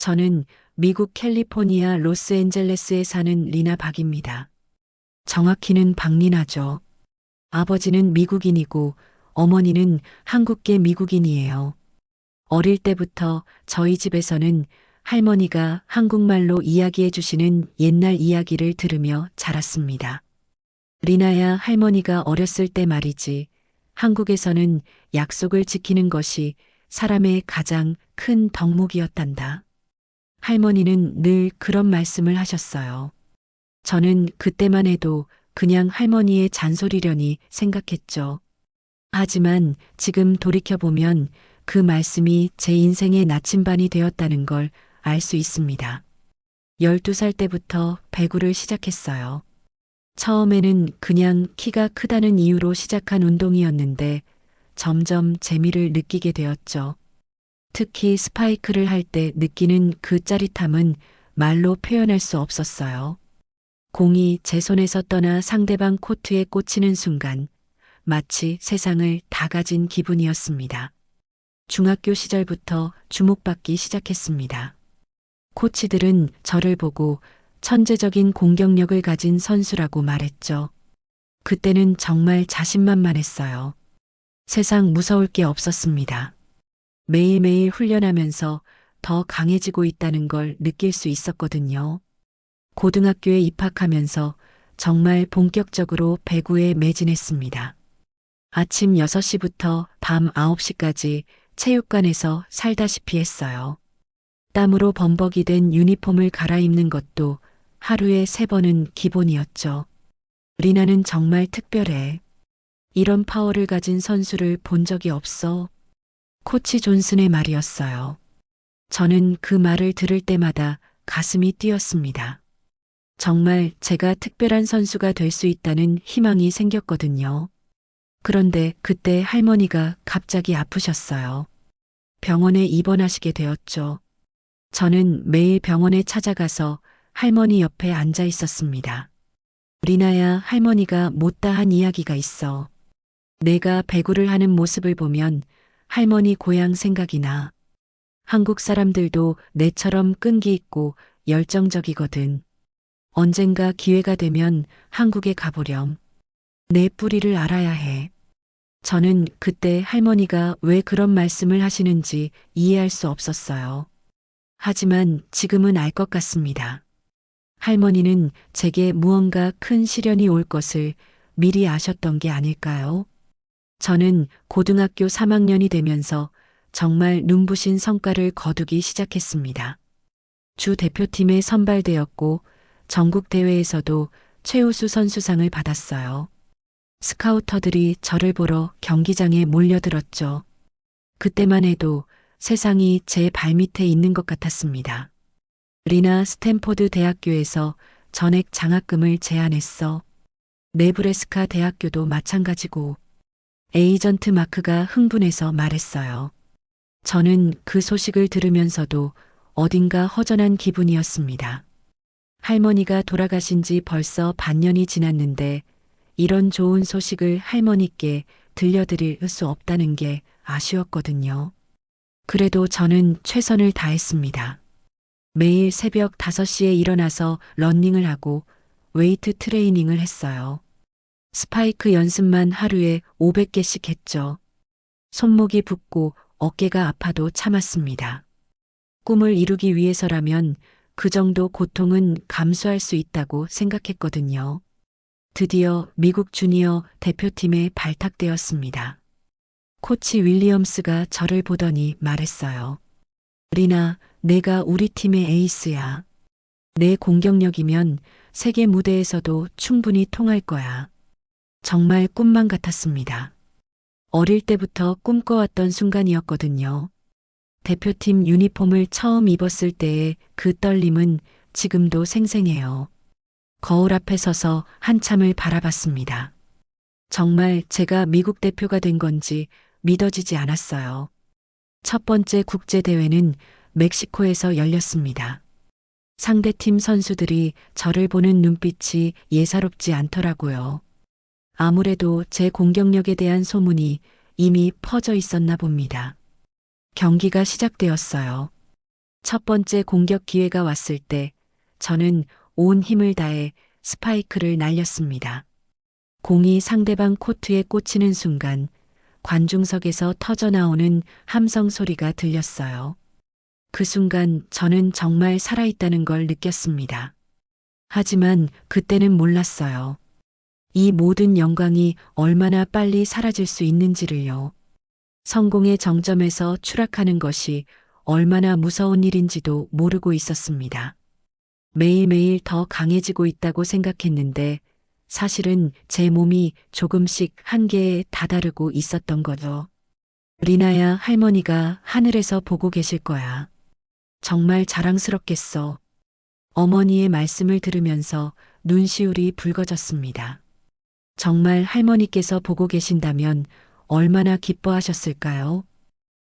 저는 미국 캘리포니아 로스앤젤레스에 사는 리나 박입니다. 정확히는 박리나죠. 아버지는 미국인이고 어머니는 한국계 미국인이에요. 어릴 때부터 저희 집에서는 할머니가 한국말로 이야기해 주시는 옛날 이야기를 들으며 자랐습니다. 리나야, 할머니가 어렸을 때 말이지. 한국에서는 약속을 지키는 것이 사람의 가장 큰 덕목이었단다. 할머니는 늘 그런 말씀을 하셨어요. 저는 그때만 해도 그냥 할머니의 잔소리려니 생각했죠. 하지만 지금 돌이켜보면 그 말씀이 제 인생의 나침반이 되었다는 걸 알 수 있습니다. 12살 때부터 배구를 시작했어요. 처음에는 그냥 키가 크다는 이유로 시작한 운동이었는데 점점 재미를 느끼게 되었죠. 특히 스파이크를 할 때 느끼는 그 짜릿함은 말로 표현할 수 없었어요. 공이 제 손에서 떠나 상대방 코트에 꽂히는 순간 마치 세상을 다 가진 기분이었습니다. 중학교 시절부터 주목받기 시작했습니다. 코치들은 저를 보고 천재적인 공격력을 가진 선수라고 말했죠. 그때는 정말 자신만만했어요. 세상 무서울 게 없었습니다. 매일매일 훈련하면서 더 강해지고 있다는 걸 느낄 수 있었거든요. 고등학교에 입학하면서 정말 본격적으로 배구에 매진했습니다. 아침 6시부터 밤 9시까지 체육관에서 살다시피 했어요. 땀으로 범벅이 된 유니폼을 갈아입는 것도 하루에 3번은 기본이었죠. 리나는 정말 특별해. 이런 파워를 가진 선수를 본 적이 없어. 코치 존슨의 말이었어요. 저는 그 말을 들을 때마다 가슴이 뛰었습니다. 정말 제가 특별한 선수가 될 수 있다는 희망이 생겼거든요. 그런데 그때 할머니가 갑자기 아프셨어요. 병원에 입원하시게 되었죠. 저는 매일 병원에 찾아가서 할머니 옆에 앉아 있었습니다. 리나야, 할머니가 못다한 이야기가 있어. 내가 배구를 하는 모습을 보면 할머니 고향 생각이 나. 한국 사람들도 내처럼 끈기 있고 열정적이거든. 언젠가 기회가 되면 한국에 가보렴. 내 뿌리를 알아야 해. 저는 그때 할머니가 왜 그런 말씀을 하시는지 이해할 수 없었어요. 하지만 지금은 알 것 같습니다. 할머니는 제게 무언가 큰 시련이 올 것을 미리 아셨던 게 아닐까요? 저는 고등학교 3학년이 되면서 정말 눈부신 성과를 거두기 시작했습니다. 주 대표팀에 선발되었고 전국 대회에서도 최우수 선수상을 받았어요. 스카우터들이 저를 보러 경기장에 몰려들었죠. 그때만 해도 세상이 제 발밑에 있는 것 같았습니다. 리나, 스탠포드 대학교에서 전액 장학금을 제안했어. 네브래스카 대학교도 마찬가지고. 에이전트 마크가 흥분해서 말했어요. 저는 그 소식을 들으면서도 어딘가 허전한 기분이었습니다. 할머니가 돌아가신 지 벌써 반년이 지났는데 이런 좋은 소식을 할머니께 들려드릴 수 없다는 게 아쉬웠거든요. 그래도 저는 최선을 다했습니다. 매일 새벽 5시에 일어나서 러닝을 하고 웨이트 트레이닝을 했어요. 스파이크 연습만 하루에 500개씩 했죠. 손목이 붓고 어깨가 아파도 참았습니다. 꿈을 이루기 위해서라면 그 정도 고통은 감수할 수 있다고 생각했거든요. 드디어 미국 주니어 대표팀에 발탁되었습니다. 코치 윌리엄스가 저를 보더니 말했어요. 리나, 내가 우리 팀의 에이스야. 내 공격력이면 세계 무대에서도 충분히 통할 거야. 정말 꿈만 같았습니다. 어릴 때부터 꿈꿔왔던 순간이었거든요. 대표팀 유니폼을 처음 입었을 때의 그 떨림은 지금도 생생해요. 거울 앞에 서서 한참을 바라봤습니다. 정말 제가 미국 대표가 된 건지 믿어지지 않았어요. 첫 번째 국제대회는 멕시코에서 열렸습니다. 상대팀 선수들이 저를 보는 눈빛이 예사롭지 않더라고요. 아무래도 제 공격력에 대한 소문이 이미 퍼져 있었나 봅니다. 경기가 시작되었어요. 첫 번째 공격 기회가 왔을 때 저는 온 힘을 다해 스파이크를 날렸습니다. 공이 상대방 코트에 꽂히는 순간 관중석에서 터져나오는 함성 소리가 들렸어요. 그 순간 저는 정말 살아있다는 걸 느꼈습니다. 하지만 그때는 몰랐어요. 이 모든 영광이 얼마나 빨리 사라질 수 있는지를요. 성공의 정점에서 추락하는 것이 얼마나 무서운 일인지도 모르고 있었습니다. 매일매일 더 강해지고 있다고 생각했는데 사실은 제 몸이 조금씩 한계에 다다르고 있었던 거죠. 리나야, 할머니가 하늘에서 보고 계실 거야. 정말 자랑스럽겠어. 어머니의 말씀을 들으면서 눈시울이 붉어졌습니다. 정말 할머니께서 보고 계신다면 얼마나 기뻐하셨을까요?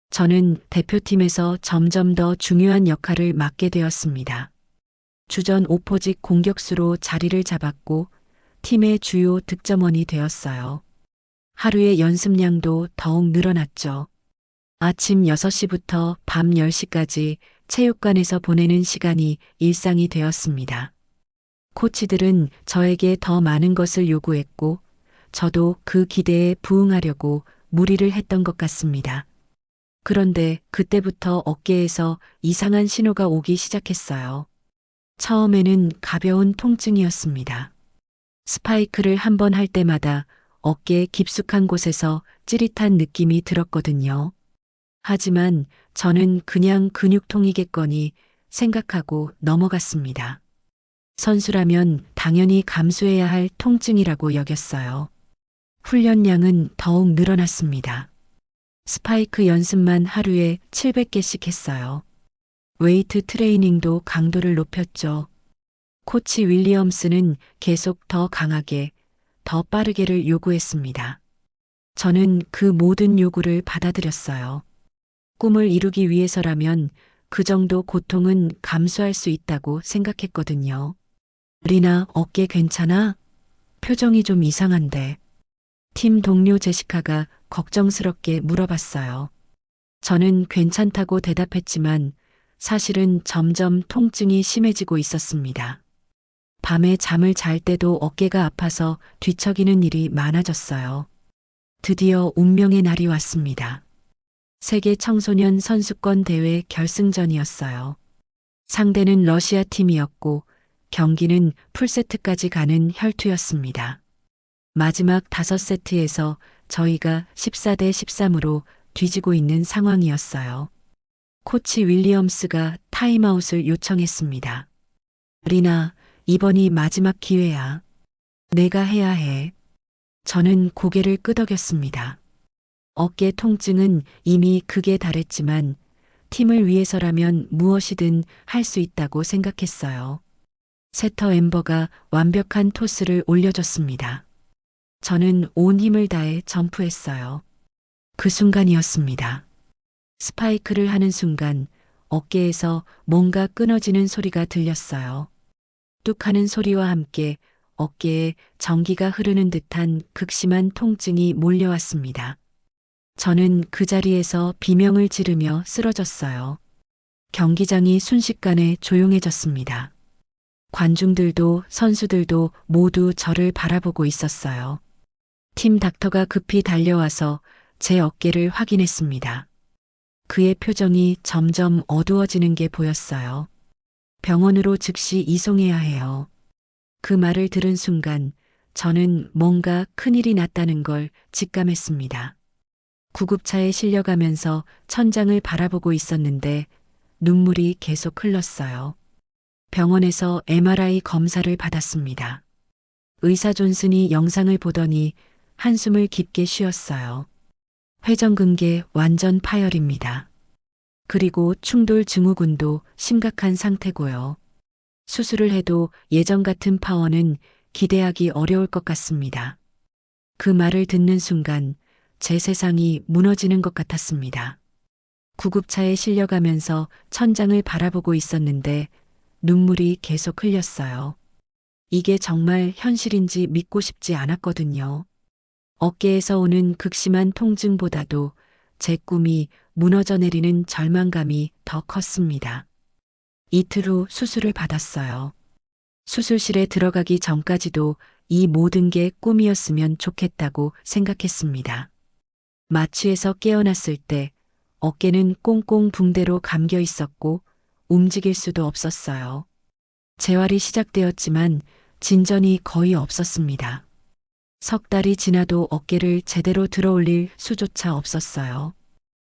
저는 대표팀에서 점점 더 중요한 역할을 맡게 되었습니다. 주전 오포직 공격수로 자리를 잡았고 팀의 주요 득점원이 되었어요. 하루의 연습량도 더욱 늘어났죠. 아침 6시부터 밤 10시까지 체육관에서 보내는 시간이 일상이 되었습니다. 코치들은 저에게 더 많은 것을 요구했고 저도 그 기대에 부응하려고 무리를 했던 것 같습니다. 그런데 그때부터 어깨에서 이상한 신호가 오기 시작했어요. 처음에는 가벼운 통증이었습니다. 스파이크를 한 번 할 때마다 어깨 깊숙한 곳에서 찌릿한 느낌이 들었거든요. 하지만 저는 그냥 근육통이겠거니 생각하고 넘어갔습니다. 선수라면 당연히 감수해야 할 통증이라고 여겼어요. 훈련량은 더욱 늘어났습니다. 스파이크 연습만 하루에 700개씩 했어요. 웨이트 트레이닝도 강도를 높였죠. 코치 윌리엄스는 계속 더 강하게, 더 빠르게를 요구했습니다. 저는 그 모든 요구를 받아들였어요. 꿈을 이루기 위해서라면 그 정도 고통은 감수할 수 있다고 생각했거든요. 리나, 어깨 괜찮아? 표정이 좀 이상한데. 팀 동료 제시카가 걱정스럽게 물어봤어요. 저는 괜찮다고 대답했지만 사실은 점점 통증이 심해지고 있었습니다. 밤에 잠을 잘 때도 어깨가 아파서 뒤척이는 일이 많아졌어요. 드디어 운명의 날이 왔습니다. 세계 청소년 선수권 대회 결승전이었어요. 상대는 러시아 팀이었고 경기는 풀세트까지 가는 혈투였습니다. 마지막 5세트에서 저희가 14대 13으로 뒤지고 있는 상황이었어요. 코치 윌리엄스가 타임아웃을 요청했습니다. 리나, 이번이 마지막 기회야. 내가 해야 해. 저는 고개를 끄덕였습니다. 어깨 통증은 이미 극에 달했지만 팀을 위해서라면 무엇이든 할 수 있다고 생각했어요. 세터 엠버가 완벽한 토스를 올려줬습니다. 저는 온 힘을 다해 점프했어요. 그 순간이었습니다. 스파이크를 하는 순간 어깨에서 뭔가 끊어지는 소리가 들렸어요. 뚝 하는 소리와 함께 어깨에 전기가 흐르는 듯한 극심한 통증이 몰려왔습니다. 저는 그 자리에서 비명을 지르며 쓰러졌어요. 경기장이 순식간에 조용해졌습니다. 관중들도 선수들도 모두 저를 바라보고 있었어요. 팀 닥터가 급히 달려와서 제 어깨를 확인했습니다. 그의 표정이 점점 어두워지는 게 보였어요. 병원으로 즉시 이송해야 해요. 그 말을 들은 순간 저는 뭔가 큰일이 났다는 걸 직감했습니다. 구급차에 실려가면서 천장을 바라보고 있었는데 눈물이 계속 흘렀어요. 병원에서 MRI 검사를 받았습니다. 의사 존슨이 영상을 보더니 한숨을 깊게 쉬었어요. 회전근개 완전 파열입니다. 그리고 충돌 증후군도 심각한 상태고요. 수술을 해도 예전 같은 파워는 기대하기 어려울 것 같습니다. 그 말을 듣는 순간 제 세상이 무너지는 것 같았습니다. 구급차에 실려가면서 천장을 바라보고 있었는데 눈물이 계속 흘렸어요. 이게 정말 현실인지 믿고 싶지 않았거든요. 어깨에서 오는 극심한 통증보다도 제 꿈이 무너져 내리는 절망감이 더 컸습니다. 이틀 후 수술을 받았어요. 수술실에 들어가기 전까지도 이 모든 게 꿈이었으면 좋겠다고 생각했습니다. 마취에서 깨어났을 때 어깨는 꽁꽁 붕대로 감겨 있었고 움직일 수도 없었어요. 재활이 시작되었지만 진전이 거의 없었습니다. 석 달이 지나도 어깨를 제대로 들어올릴 수조차 없었어요.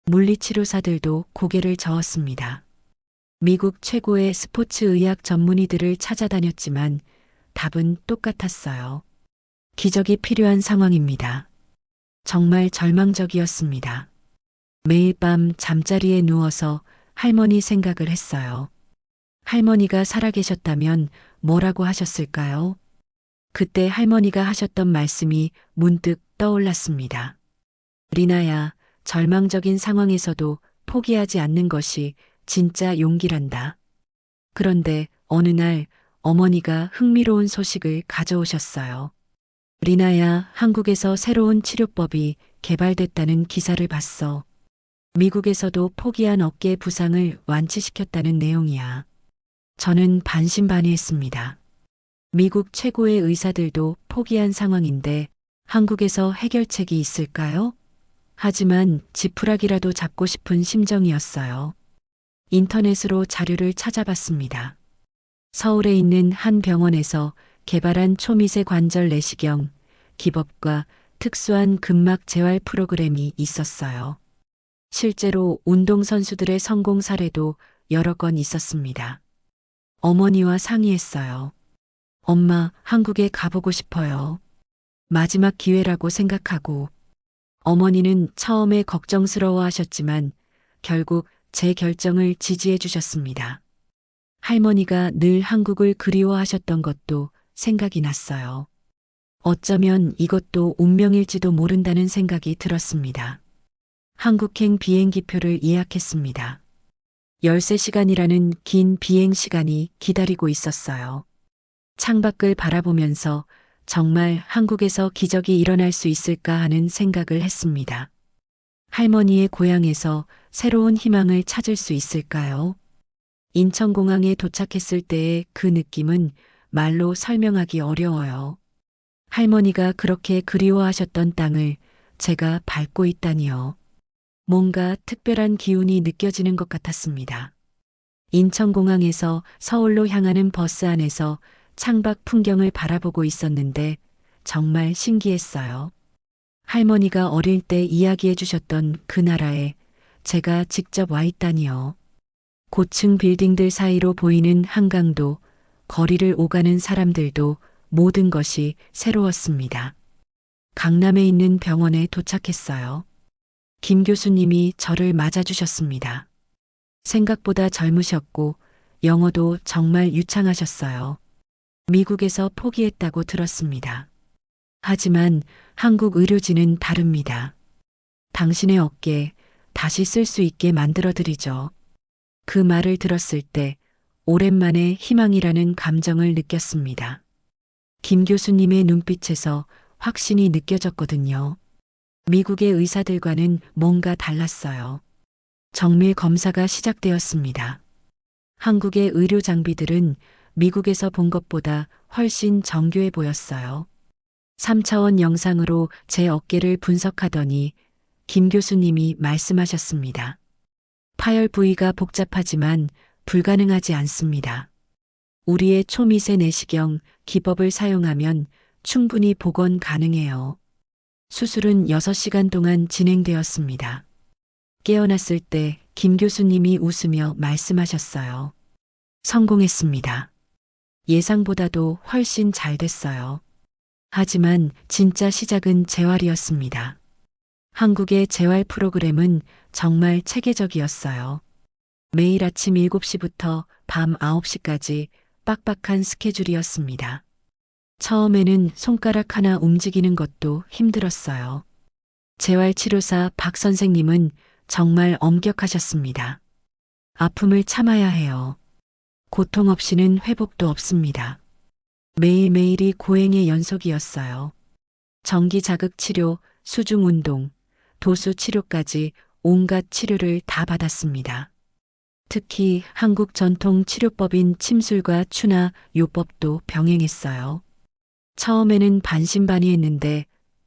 물리치료사들도 고개를 저었습니다. 미국 최고의 스포츠 의학 전문의들을 찾아다녔지만 답은 똑같았어요. 기적이 필요한 상황입니다. 정말 절망적이었습니다. 매일 밤 잠자리에 누워서 할머니 생각을 했어요. 할머니가 살아계셨다면 뭐라고 하셨을까요? 그때 할머니가 하셨던 말씀이 문득 떠올랐습니다. 리나야, 절망적인 상황에서도 포기하지 않는 것이 진짜 용기란다. 그런데 어느 날 어머니가 흥미로운 소식을 가져오셨어요. 리나야, 한국에서 새로운 치료법이 개발됐다는 기사를 봤어. 미국에서도 포기한 어깨 부상을 완치시켰다는 내용이야. 저는 반신반의했습니다. 미국 최고의 의사들도 포기한 상황인데 한국에서 해결책이 있을까요? 하지만 지푸라기라도 잡고 싶은 심정이었어요. 인터넷으로 자료를 찾아봤습니다. 서울에 있는 한 병원에서 개발한 초미세 관절 내시경, 기법과 특수한 근막 재활 프로그램이 있었어요. 실제로 운동선수들의 성공 사례도 여러 건 있었습니다. 어머니와 상의했어요. 엄마, 한국에 가보고 싶어요. 마지막 기회라고 생각하고. 어머니는 처음에 걱정스러워 하셨지만 결국 제 결정을 지지해 주셨습니다. 할머니가 늘 한국을 그리워하셨던 것도 생각이 났어요. 어쩌면 이것도 운명일지도 모른다는 생각이 들었습니다. 한국행 비행기표를 예약했습니다. 13시간이라는 긴 비행 시간이 기다리고 있었어요. 창밖을 바라보면서 정말 한국에서 기적이 일어날 수 있을까 하는 생각을 했습니다. 할머니의 고향에서 새로운 희망을 찾을 수 있을까요? 인천공항에 도착했을 때의 그 느낌은 말로 설명하기 어려워요. 할머니가 그렇게 그리워하셨던 땅을 제가 밟고 있다니요. 뭔가 특별한 기운이 느껴지는 것 같았습니다. 인천공항에서 서울로 향하는 버스 안에서 창밖 풍경을 바라보고 있었는데 정말 신기했어요. 할머니가 어릴 때 이야기해 주셨던 그 나라에 제가 직접 와 있다니요. 고층 빌딩들 사이로 보이는 한강도, 거리를 오가는 사람들도 모든 것이 새로웠습니다. 강남에 있는 병원에 도착했어요. 김 교수님이 저를 맞아주셨습니다. 생각보다 젊으셨고 영어도 정말 유창하셨어요. 미국에서 포기했다고 들었습니다. 하지만 한국 의료진은 다릅니다. 당신의 어깨 다시 쓸 수 있게 만들어드리죠. 그 말을 들었을 때 오랜만에 희망이라는 감정을 느꼈습니다. 김 교수님의 눈빛에서 확신이 느껴졌거든요. 미국의 의사들과는 뭔가 달랐어요. 정밀 검사가 시작되었습니다. 한국의 의료 장비들은 미국에서 본 것보다 훨씬 정교해 보였어요. 3차원 영상으로 제 어깨를 분석하더니 김 교수님이 말씀하셨습니다. 파열 부위가 복잡하지만 불가능하지 않습니다. 우리의 초미세 내시경 기법을 사용하면 충분히 복원 가능해요. 수술은 6시간 동안 진행되었습니다. 깨어났을 때 김 교수님이 웃으며 말씀하셨어요. 성공했습니다. 예상보다도 훨씬 잘 됐어요. 하지만 진짜 시작은 재활이었습니다. 한국의 재활 프로그램은 정말 체계적이었어요. 매일 아침 7시부터 밤 9시까지 빡빡한 스케줄이었습니다. 처음에는 손가락 하나 움직이는 것도 힘들었어요. 재활치료사 박 선생님은 정말 엄격하셨습니다. 아픔을 참아야 해요. 고통 없이는 회복도 없습니다. 매일매일이 고행의 연속이었어요. 전기 자극 치료, 수중 운동, 도수 치료까지 온갖 치료를 다 받았습니다. 특히 한국 전통 치료법인 침술과 추나 요법도 병행했어요. 처음에는 반신반의했는데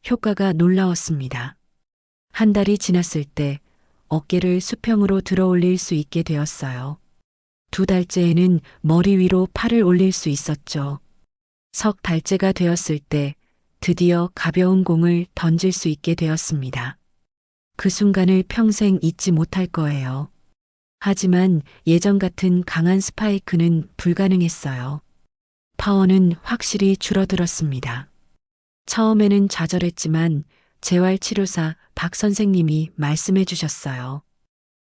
효과가 놀라웠습니다. 한 달이 지났을 때 어깨를 수평으로 들어 올릴 수 있게 되었어요. 두 달째에는 머리 위로 팔을 올릴 수 있었죠. 석 달째가 되었을 때 드디어 가벼운 공을 던질 수 있게 되었습니다. 그 순간을 평생 잊지 못할 거예요. 하지만 예전 같은 강한 스파이크는 불가능했어요. 파워는 확실히 줄어들었습니다. 처음에는 좌절했지만 재활치료사 박 선생님이 말씀해 주셨어요.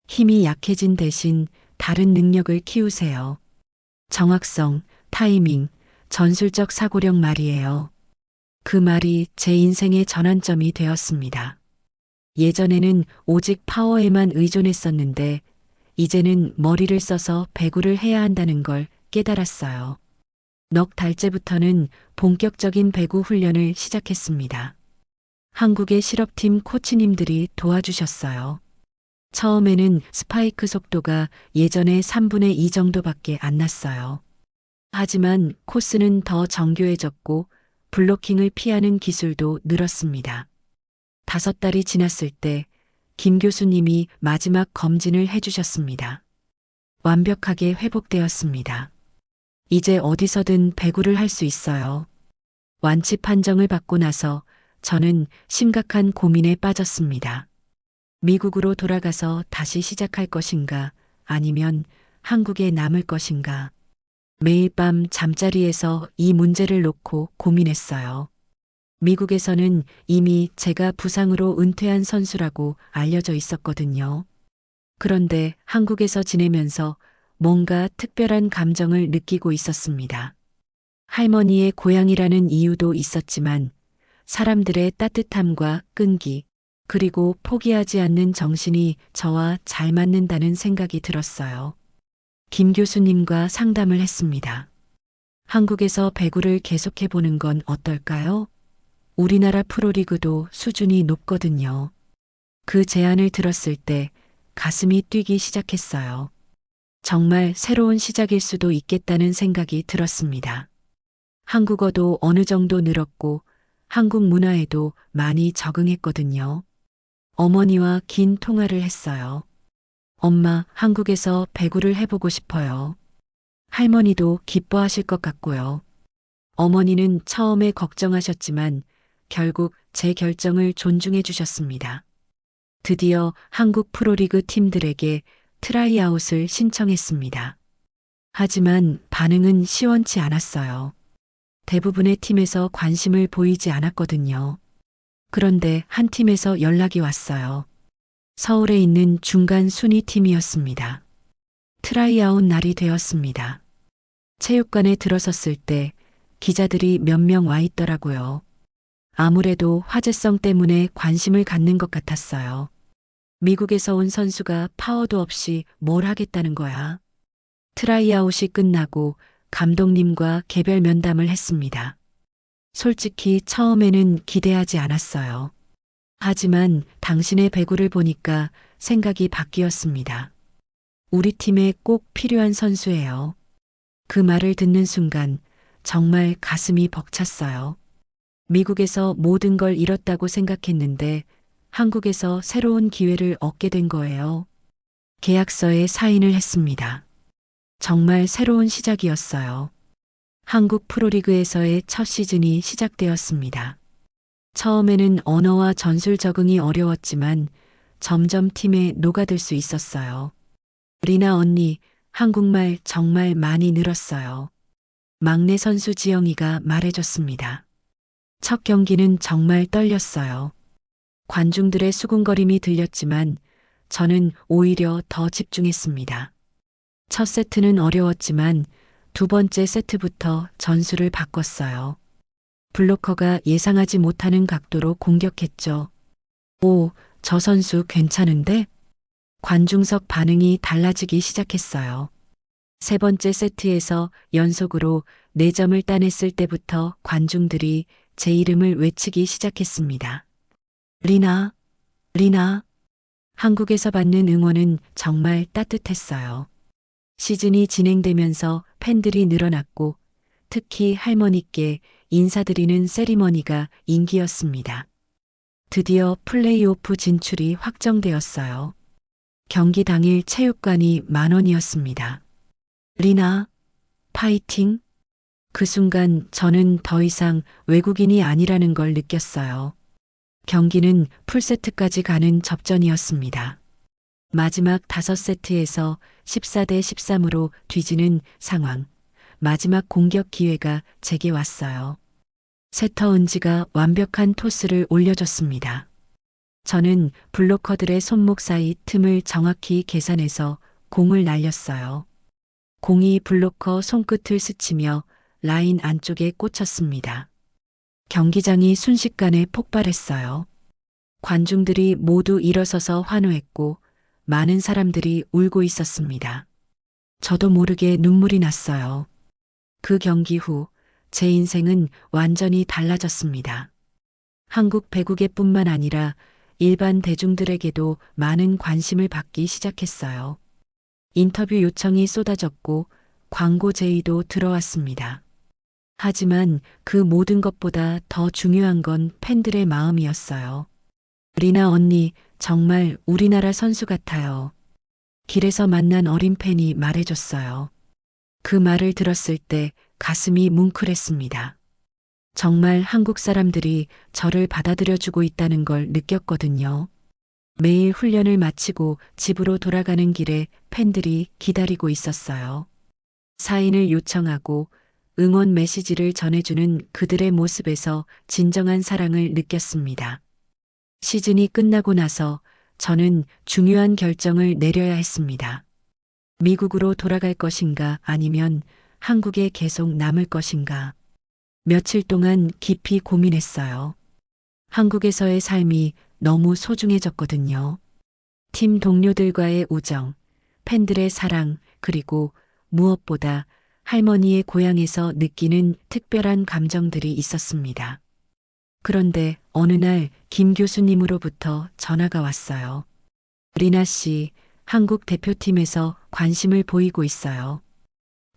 힘이 약해진 대신 다른 능력을 키우세요. 정확성, 타이밍, 전술적 사고력 말이에요. 그 말이 제 인생의 전환점이 되었습니다. 예전에는 오직 파워에만 의존했었는데 이제는 머리를 써서 배구를 해야 한다는 걸 깨달았어요. 넉 달째부터는 본격적인 배구 훈련을 시작했습니다. 한국의 실업팀 코치님들이 도와주셨어요. 처음에는 스파이크 속도가 예전의 3분의 2 정도밖에 안 났어요. 하지만 코스는 더 정교해졌고 블로킹을 피하는 기술도 늘었습니다. 5달이 지났을 때 김 교수님이 마지막 검진을 해주셨습니다. 완벽하게 회복되었습니다. 이제 어디서든 배구를 할 수 있어요. 완치 판정을 받고 나서 저는 심각한 고민에 빠졌습니다. 미국으로 돌아가서 다시 시작할 것인가 아니면 한국에 남을 것인가. 매일 밤 잠자리에서 이 문제를 놓고 고민했어요. 미국에서는 이미 제가 부상으로 은퇴한 선수라고 알려져 있었거든요. 그런데 한국에서 지내면서 뭔가 특별한 감정을 느끼고 있었습니다. 할머니의 고향이라는 이유도 있었지만 사람들의 따뜻함과 끈기, 그리고 포기하지 않는 정신이 저와 잘 맞는다는 생각이 들었어요. 김 교수님과 상담을 했습니다. 한국에서 배구를 계속해보는 건 어떨까요? 우리나라 프로리그도 수준이 높거든요. 그 제안을 들었을 때 가슴이 뛰기 시작했어요. 정말 새로운 시작일 수도 있겠다는 생각이 들었습니다. 한국어도 어느 정도 늘었고 한국 문화에도 많이 적응했거든요. 어머니와 긴 통화를 했어요. 엄마, 한국에서 배구를 해보고 싶어요. 할머니도 기뻐하실 것 같고요. 어머니는 처음에 걱정하셨지만 결국 제 결정을 존중해 주셨습니다. 드디어 한국 프로리그 팀들에게 트라이아웃을 신청했습니다. 하지만 반응은 시원치 않았어요. 대부분의 팀에서 관심을 보이지 않았거든요. 그런데 한 팀에서 연락이 왔어요. 서울에 있는 중간 순위 팀이었습니다. 트라이아웃 날이 되었습니다. 체육관에 들어섰을 때 기자들이 몇 명 와 있더라고요. 아무래도 화제성 때문에 관심을 갖는 것 같았어요. 미국에서 온 선수가 파워도 없이 뭘 하겠다는 거야. 트라이아웃이 끝나고 감독님과 개별 면담을 했습니다. 솔직히 처음에는 기대하지 않았어요. 하지만 당신의 배구를 보니까 생각이 바뀌었습니다. 우리 팀에 꼭 필요한 선수예요. 그 말을 듣는 순간 정말 가슴이 벅찼어요. 미국에서 모든 걸 잃었다고 생각했는데 한국에서 새로운 기회를 얻게 된 거예요. 계약서에 사인을 했습니다. 정말 새로운 시작이었어요. 한국 프로리그에서의 첫 시즌이 시작되었습니다. 처음에는 언어와 전술 적응이 어려웠지만 점점 팀에 녹아들 수 있었어요. 리나 언니, 한국말 정말 많이 늘었어요. 막내 선수 지영이가 말해줬습니다. 첫 경기는 정말 떨렸어요. 관중들의 수군거림이 들렸지만 저는 오히려 더 집중했습니다. 첫 세트는 어려웠지만 두 번째 세트부터 전술을 바꿨어요. 블로커가 예상하지 못하는 각도로 공격했죠. 오, 저 선수 괜찮은데? 관중석 반응이 달라지기 시작했어요. 세 번째 세트에서 연속으로 4점을 따냈을 때부터 관중들이 제 이름을 외치기 시작했습니다. 리나, 리나. 한국에서 받는 응원은 정말 따뜻했어요. 시즌이 진행되면서 팬들이 늘어났고 특히 할머니께 인사드리는 세리머니가 인기였습니다. 드디어 플레이오프 진출이 확정되었어요. 경기 당일 체육관이 만원이었습니다. 리나, 파이팅! 그 순간 저는 더 이상 외국인이 아니라는 걸 느꼈어요. 경기는 풀세트까지 가는 접전이었습니다. 마지막 5세트에서 14대 13으로 뒤지는 상황. 마지막 공격 기회가 제게 왔어요. 세터 은지가 완벽한 토스를 올려줬습니다. 저는 블로커들의 손목 사이 틈을 정확히 계산해서 공을 날렸어요. 공이 블로커 손끝을 스치며 라인 안쪽에 꽂혔습니다. 경기장이 순식간에 폭발했어요. 관중들이 모두 일어서서 환호했고 많은 사람들이 울고 있었습니다. 저도 모르게 눈물이 났어요. 그 경기 후 제 인생은 완전히 달라졌습니다. 한국 배구계뿐만 아니라 일반 대중들에게도 많은 관심을 받기 시작했어요. 인터뷰 요청이 쏟아졌고 광고 제의도 들어왔습니다. 하지만 그 모든 것보다 더 중요한 건 팬들의 마음이었어요. 리나 언니 정말 우리나라 선수 같아요. 길에서 만난 어린 팬이 말해줬어요. 그 말을 들었을 때 가슴이 뭉클했습니다. 정말 한국 사람들이 저를 받아들여주고 있다는 걸 느꼈거든요. 매일 훈련을 마치고 집으로 돌아가는 길에 팬들이 기다리고 있었어요. 사인을 요청하고 응원 메시지를 전해주는 그들의 모습에서 진정한 사랑을 느꼈습니다. 시즌이 끝나고 나서 저는 중요한 결정을 내려야 했습니다. 미국으로 돌아갈 것인가 아니면 한국에 계속 남을 것인가. 며칠 동안 깊이 고민했어요. 한국에서의 삶이 너무 소중해졌거든요. 팀 동료들과의 우정, 팬들의 사랑, 그리고 무엇보다 할머니의 고향에서 느끼는 특별한 감정들이 있었습니다. 그런데 어느 날 김 교수님으로부터 전화가 왔어요. 리나 씨, 한국 대표팀에서 관심을 보이고 있어요.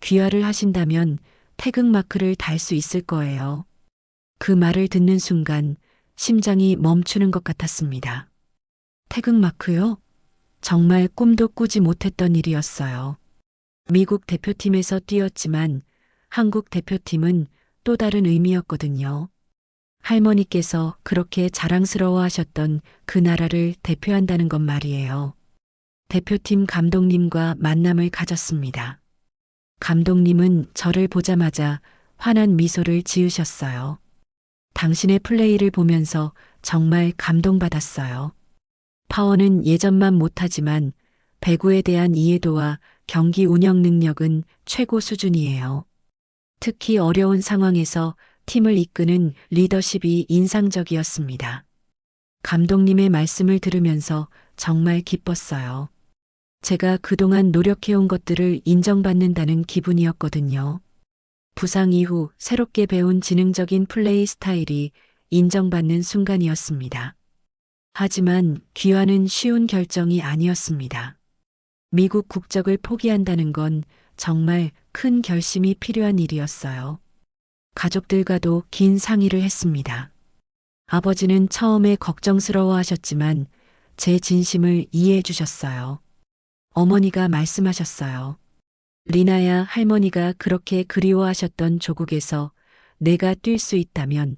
귀화를 하신다면 태극마크를 달 수 있을 거예요. 그 말을 듣는 순간 심장이 멈추는 것 같았습니다. 태극마크요? 정말 꿈도 꾸지 못했던 일이었어요. 미국 대표팀에서 뛰었지만 한국 대표팀은 또 다른 의미였거든요. 할머니께서 그렇게 자랑스러워 하셨던 그 나라를 대표한다는 것 말이에요. 대표팀 감독님과 만남을 가졌습니다. 감독님은 저를 보자마자 환한 미소를 지으셨어요. 당신의 플레이를 보면서 정말 감동받았어요. 파워는 예전만 못하지만 배구에 대한 이해도와 경기 운영 능력은 최고 수준이에요. 특히 어려운 상황에서 팀을 이끄는 리더십이 인상적이었습니다. 감독님의 말씀을 들으면서 정말 기뻤어요. 제가 그동안 노력해온 것들을 인정받는다는 기분이었거든요. 부상 이후 새롭게 배운 지능적인 플레이 스타일이 인정받는 순간이었습니다. 하지만 귀화는 쉬운 결정이 아니었습니다. 미국 국적을 포기한다는 건 정말 큰 결심이 필요한 일이었어요. 가족들과도 긴 상의를 했습니다. 아버지는 처음에 걱정스러워 하셨지만 제 진심을 이해해 주셨어요. 어머니가 말씀하셨어요. 리나야, 할머니가 그렇게 그리워하셨던 조국에서 내가 뛸 수 있다면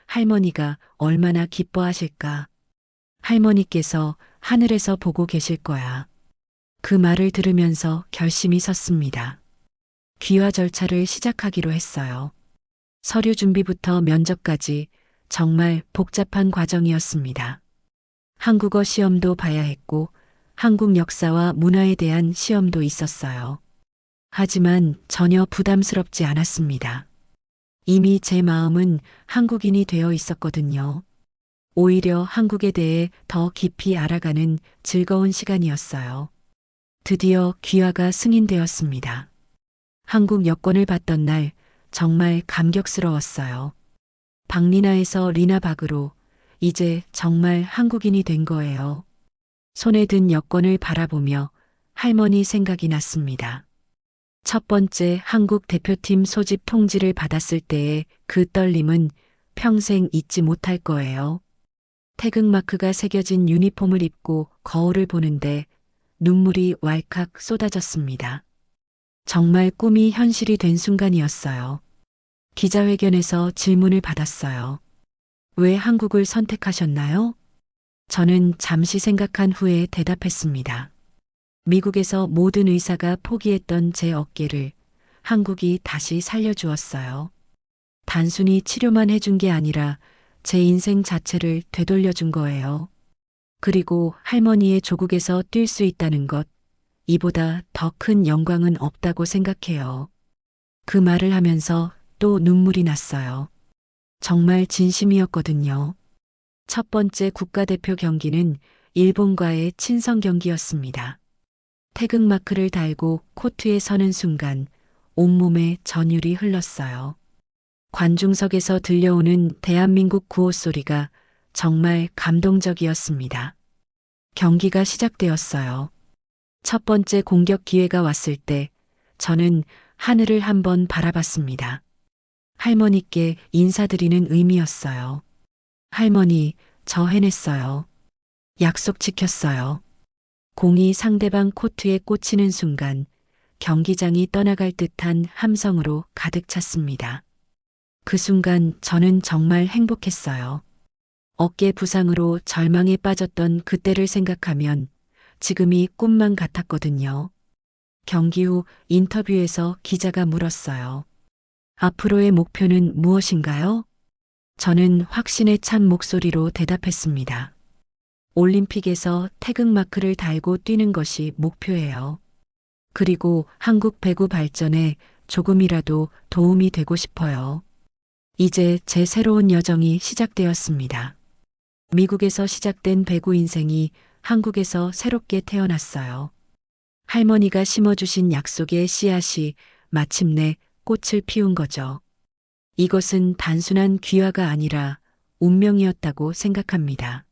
할머니가 얼마나 기뻐하실까. 할머니께서 하늘에서 보고 계실 거야. 그 말을 들으면서 결심이 섰습니다. 귀화 절차를 시작하기로 했어요. 서류 준비부터 면접까지 정말 복잡한 과정이었습니다. 한국어 시험도 봐야 했고 한국 역사와 문화에 대한 시험도 있었어요. 하지만 전혀 부담스럽지 않았습니다. 이미 제 마음은 한국인이 되어 있었거든요. 오히려 한국에 대해 더 깊이 알아가는 즐거운 시간이었어요. 드디어 귀화가 승인되었습니다. 한국 여권을 받던 날 정말 감격스러웠어요. 박리나에서 리나박으로 이제 정말 한국인이 된 거예요. 손에 든 여권을 바라보며 할머니 생각이 났습니다. 첫 번째 한국 대표팀 소집 통지를 받았을 때의 그 떨림은 평생 잊지 못할 거예요. 태극마크가 새겨진 유니폼을 입고 거울을 보는데 눈물이 왈칵 쏟아졌습니다. 정말 꿈이 현실이 된 순간이었어요. 기자회견에서 질문을 받았어요. 왜 한국을 선택하셨나요? 저는 잠시 생각한 후에 대답했습니다. 미국에서 모든 의사가 포기했던 제 어깨를 한국이 다시 살려주었어요. 단순히 치료만 해준 게 아니라 제 인생 자체를 되돌려준 거예요. 그리고 할머니의 조국에서 뛸 수 있다는 것, 이보다 더 큰 영광은 없다고 생각해요. 그 말을 하면서 또 눈물이 났어요. 정말 진심이었거든요. 첫 번째 국가대표 경기는 일본과의 친선 경기였습니다. 태극마크를 달고 코트에 서는 순간 온몸에 전율이 흘렀어요. 관중석에서 들려오는 대한민국 구호 소리가 정말 감동적이었습니다. 경기가 시작되었어요. 첫 번째 공격 기회가 왔을 때 저는 하늘을 한번 바라봤습니다. 할머니께 인사드리는 의미였어요. 할머니, 저 해냈어요. 약속 지켰어요. 공이 상대방 코트에 꽂히는 순간 경기장이 떠나갈 듯한 함성으로 가득 찼습니다. 그 순간 저는 정말 행복했어요. 어깨 부상으로 절망에 빠졌던 그때를 생각하면 지금이 꿈만 같았거든요. 경기 후 인터뷰에서 기자가 물었어요. 앞으로의 목표는 무엇인가요? 저는 확신에 찬 목소리로 대답했습니다. 올림픽에서 태극마크를 달고 뛰는 것이 목표예요. 그리고 한국 배구 발전에 조금이라도 도움이 되고 싶어요. 이제 제 새로운 여정이 시작되었습니다. 미국에서 시작된 배구 인생이 한국에서 새롭게 태어났어요. 할머니가 심어주신 약속의 씨앗이 마침내 꽃을 피운 거죠. 이것은 단순한 귀화가 아니라 운명이었다고 생각합니다.